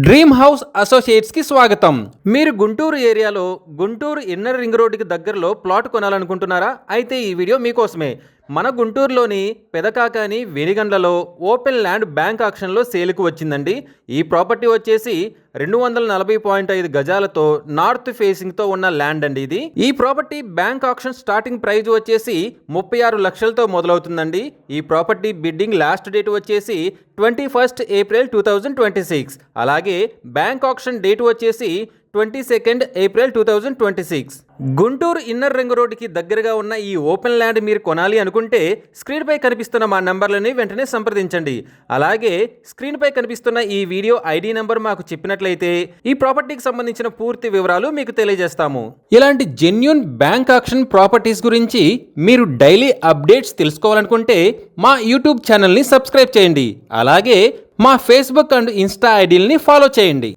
Dream house అసోసియేట్స్కి స్వాగతం. మీరు గుంటూరు ఏరియాలో గుంటూరు ఇన్నర్ రింగ్ రోడ్డుకి దగ్గరలో ప్లాట్ కొనాలనుకుంటున్నారా? అయితే ఈ వీడియో మీకోసమే. మన గుంటూరులోని పెదకాకాని వెలిగండ్లలో ఓపెన్ ల్యాండ్ బ్యాంక్ ఆక్షన్లో సేల్కు వచ్చిందండి. ఈ ప్రాపర్టీ వచ్చేసి 240.5 గజాలతో నార్త్ ఫేసింగ్తో ఉన్న ల్యాండ్ అండి ఇది. ఈ property bank auction starting price వచ్చేసి 36 లక్షలతో మొదలవుతుందండి. ఈ ప్రాపర్టీ బిడ్డింగ్ లాస్ట్ డేట్ వచ్చేసి 21 ఏప్రిల్ 2026. అలాగే బ్యాంక్ ఆక్షన్ డేట్ వచ్చేసి 22 ఏప్రిల్ 2026. గుంటూరు ఇన్నర్ రింగ్ రోడ్డుకి దగ్గరగా ఉన్న ఈ ఓపెన్ ల్యాండ్ మీరు కొనాలి అనుకుంటే స్క్రీన్పై కనిపిస్తున్న మా నంబర్లని వెంటనే సంప్రదించండి. అలాగే స్క్రీన్పై కనిపిస్తున్న ఈ వీడియో ఐడి నంబర్ మాకు చెప్పినట్లయితే ఈ ప్రాపర్టీకి సంబంధించిన పూర్తి వివరాలు మీకు తెలియజేస్తాము. ఇలాంటి జెన్యూన్ బ్యాంక్ ఆక్షన్ ప్రాపర్టీస్ గురించి మీరు డైలీ అప్డేట్స్ తెలుసుకోవాలనుకుంటే మా యూట్యూబ్ ఛానల్ని సబ్స్క్రైబ్ చేయండి. అలాగే మా ఫేస్బుక్ అండ్ ఇన్స్టా ఐడీలని ఫాలో చేయండి.